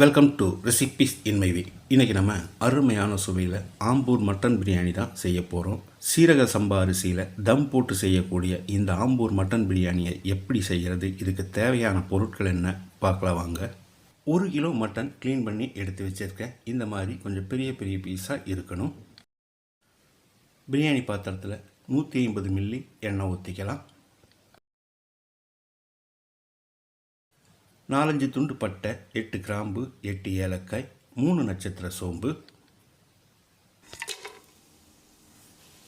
Welcome to recipes in my way. இன்றைக்கி நம்ம அருமையான சுவையில் ஆம்பூர் மட்டன் பிரியாணி தான் செய்ய போகிறோம். சீரக சம்பா அரிசியில் தம் போட்டு செய்யக்கூடிய இந்த ஆம்பூர் மட்டன் பிரியாணியை எப்படி செய்கிறது, இதுக்கு தேவையான பொருட்கள் என்ன பார்க்கலாம் வாங்க. 1 கிலோ மட்டன் க்ளீன் பண்ணி எடுத்து வச்சுருக்கேன். இந்த மாதிரி கொஞ்சம் பெரிய பெரிய பீஸாக இருக்கணும். பிரியாணி பாத்திரத்தில் 150 மில்லி எண்ணெய் ஊற்றிக்கலாம். 4-5 துண்டு பட்டை, 8 கிராம்பு, 8 ஏலக்காய், 3 நட்சத்திர சோம்பு,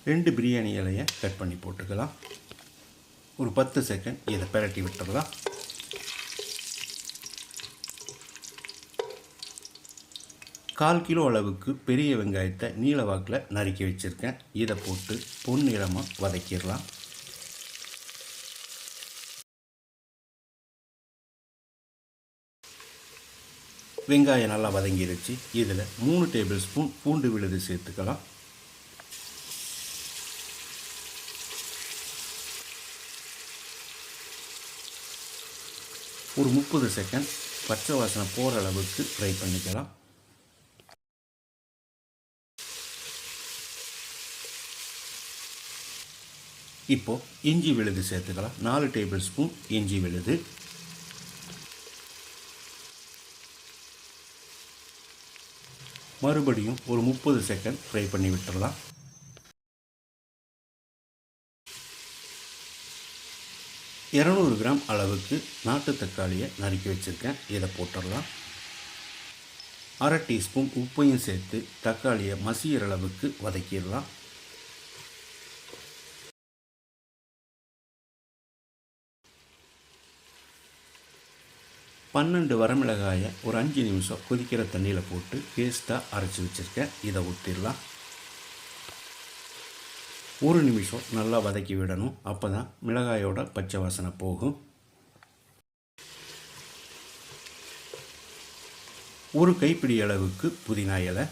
2 பிரியாணி இலையை கட் பண்ணி போட்டுக்கலாம். ஒரு 10 செகண்ட் இதை பிரட்டி விட்டுடலாம். கால் கிலோ அளவுக்கு பெரிய வெங்காயத்தை நீல வாக்கில் நறுக்கி வச்சுருக்கேன். இதை போட்டு பொன்னிறமாக வதக்கிடலாம். வெங்காயம் நல்லா வதங்கிருச்சு. இதில் 3 டேபிள் ஸ்பூன் பூண்டு விழுது சேர்த்துக்கலாம். ஒரு 30 செகண்ட் பச்சை வாசனை போகிற அளவுக்கு ஃப்ரை பண்ணிக்கலாம். இப்போது இஞ்சி விழுது சேர்த்துக்கலாம். 4 டேபிள் ஸ்பூன் இஞ்சி விழுது. மறுபடியும் ஒரு 30 செகண்ட் ஃப்ரை பண்ணி விட்டுடலாம். இரநூறு கிராம் அளவுக்கு நாட்டு தக்காளியை நறுக்கி வச்சுருக்கேன். இதை போட்டுடலாம். 1/2 டீஸ்பூன் உப்பையும் சேர்த்து தக்காளியை மசிகிற அளவுக்கு வதக்கிடலாம். பன்னெண்டு வரமிளகாயை ஒரு 5 நிமிஷம் கொதிக்கிற தண்ணியில் போட்டு பேஸ்ட்டாக அரைச்சி வச்சுருக்கேன். இதை ஊற்றிடலாம். 1 நிமிஷம் நல்லா வதக்கி விடணும். அப்போ தான் மிளகாயோட பச்சை வாசனை போகும். 1 கைப்பிடி அளவுக்கு புதினா இலை,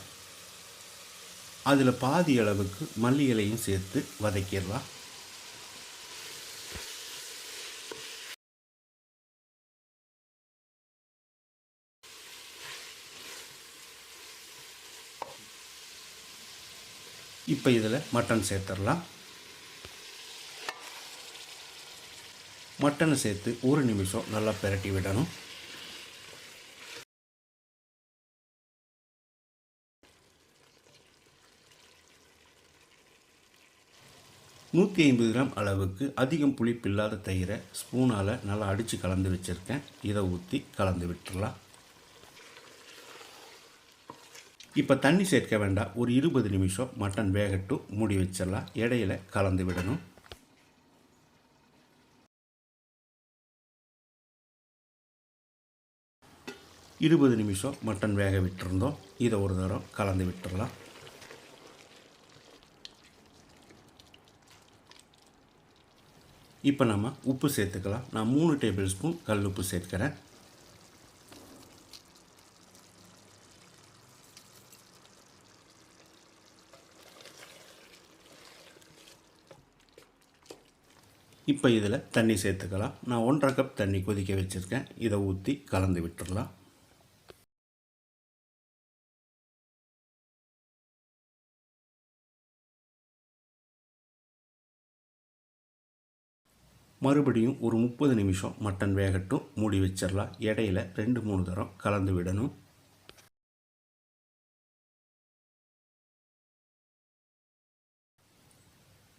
அதில் பாதி அளவுக்கு மல்லி இலையும் சேர்த்து வதக்கிடலாம். இப்போ இதில் மட்டன் சேர்த்துடலாம். மட்டனை சேர்த்து 1 நிமிஷம் நல்லா பிரட்டி விடணும். நூற்றி 50 கிராம் அளவுக்கு அதிகம் புளிப்பில்லாத தயிரை ஸ்பூனால் நல்லா அடித்து கலந்து வச்சுருக்கேன். இதை ஊற்றி கலந்து விட்டுடலாம். இப்போ தண்ணி சேர்க்க வேண்டாம். ஒரு 20 நிமிஷம் மட்டன் வேகட்டும், மூடி வச்சிடலாம். இடையில கலந்து விடணும். இருபது நிமிஷம் மட்டன் வேக விட்டுருந்தோம். இதை ஒரு தரம் கலந்து விட்டுடலாம். இப்போ நம்ம உப்பு சேர்த்துக்கலாம். நான் 3 டேபிள் ஸ்பூன் கல் உப்பு சேர்க்கிறேன். இப்போ இதில் தண்ணி சேர்த்துக்கலாம். நான் 1/2 கப் தண்ணி கொதிக்க வச்சுருக்கேன். இதை ஊற்றி கலந்து விட்டுடலாம். மறுபடியும் ஒரு 30 நிமிஷம் மட்டன் வேகட்டும், மூடி வச்சிடலாம். இடையில 2-3 தரம் கலந்து விடணும்.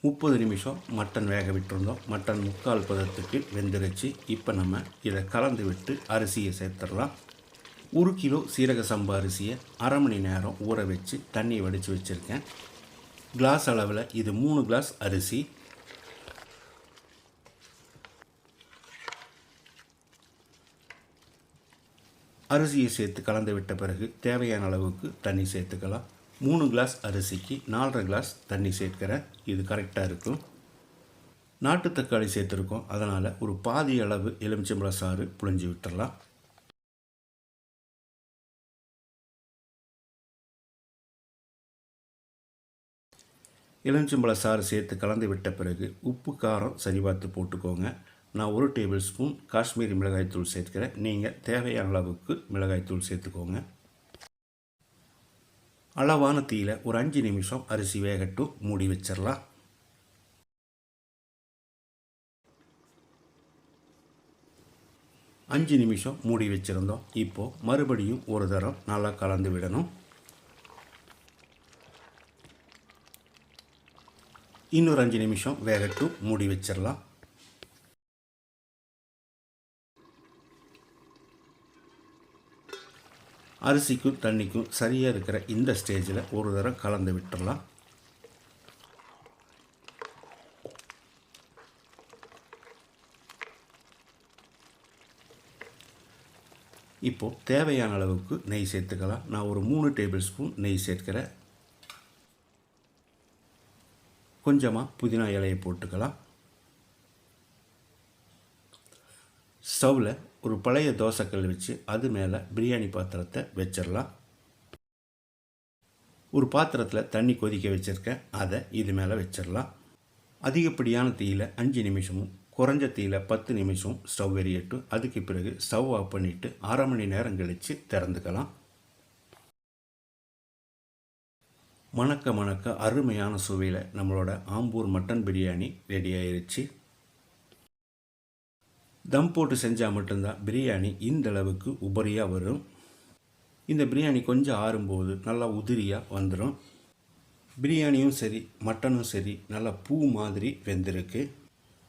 முப்பது நிமிஷம் மட்டன் வேக விட்டுருந்தோம். மட்டன் 3/4 பதத்துக்கு வெந்துருச்சு. இப்போ நம்ம இதை கலந்து விட்டு அரிசியை சேர்த்துடலாம். 1 கிலோ சீரக சம்பா அரிசியை 1/2 மணி நேரம் ஊற வச்சு தண்ணி வடித்து வச்சுருக்கேன். கிளாஸ் அளவில் இது 3 கிளாஸ் அரிசி. அரிசியை சேர்த்து கலந்து விட்ட பிறகு தேவையான அளவுக்கு தண்ணி சேர்த்துக்கலாம். 3 கிளாஸ் அரிசிக்கு 4.5 கிளாஸ் தண்ணி சேர்க்கிறேன். இது கரெக்டாக இருக்கும். நாட்டு தக்காளி சேர்த்துருக்கோம், அதனால் ஒரு பாதி அளவு எலுமிச்சம்பழ சாறு புழிஞ்சு விட்டுடலாம். எலுமிச்சம்பழ சாறு சேர்த்து கலந்து விட்ட பிறகு உப்பு காரம் சரி பார்த்து போட்டுக்கோங்க. நான் 1 டேபிள் ஸ்பூன் காஷ்மீரி மிளகாய்த்தூள் சேர்த்துக்கிறேன். நீங்கள் தேவையான அளவுக்கு மிளகாய்த்தூள் சேர்த்துக்கோங்க. அளவான தீயில் ஒரு 5 நிமிஷம் அரிசி வேகட்டும், மூடி வச்சிடலாம். 5 நிமிஷம் மூடி வச்சுருந்தோம். இப்போது மறுபடியும் ஒரு தரம் நல்லா கலந்து விடணும். இன்னொரு 5 நிமிஷம் வேகட்டும், மூடி வச்சிடலாம். அரிசிக்கும் தண்ணிக்கும் சரியாக இருக்கிற இந்த ஸ்டேஜில் ஒரு தரம் கலந்து விட்டுடலாம். இப்போது தேவையான அளவுக்கு நெய் சேர்த்துக்கலாம். நான் ஒரு 3 டேபிள் ஸ்பூன் நெய் சேர்க்கிறேன். கொஞ்சமாக புதினா இலையை போட்டுக்கலாம். ஸ்டவ்வில் ஒரு பழைய தோசைக்கல் வச்சு அது மேலே பிரியாணி பாத்திரத்தை வச்சிடலாம். ஒரு பாத்திரத்தில் தண்ணி கொதிக்க வச்சுருக்கேன், அதை இது மேலே வச்சிடலாம். அதிகப்படியான தீயில் 5 நிமிஷமும் குறைஞ்ச தீயில் 10 நிமிஷம் ஸ்டவ் எரியட்டும். அதுக்கு பிறகு ஸ்டவ் ஆஃப் பண்ணிவிட்டு 1/2 மணி நேரம் கழித்து திறந்துக்கலாம். மணக்க மணக்க அருமையான சுவையில் நம்மளோட ஆம்பூர் மட்டன் பிரியாணி ரெடி ஆயிருச்சு. தம் போட்டு செஞ்சால் மட்டும்தான் பிரியாணி இந்த அளவுக்கு உபரியாக வரும். இந்த பிரியாணி கொஞ்சம் ஆறும்போது நல்லா உதிரியாக வந்துடும். பிரியாணியும் சரி மட்டனும் சரி நல்லா பூ மாதிரி வெந்திருக்கு.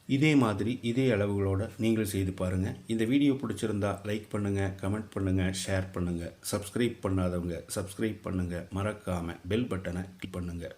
இதே மாதிரி இதே அளவுகளோடு நீங்கள் செய்து பாருங்கள். இந்த வீடியோ பிடிச்சிருந்தா லைக் பண்ணுங்கள், கமெண்ட் பண்ணுங்கள், ஷேர் பண்ணுங்கள். சப்ஸ்கிரைப் பண்ணாதவங்க சப்ஸ்கிரைப் பண்ணுங்கள். மறக்காமல் பெல் பட்டனை கிளிக் பண்ணுங்கள்.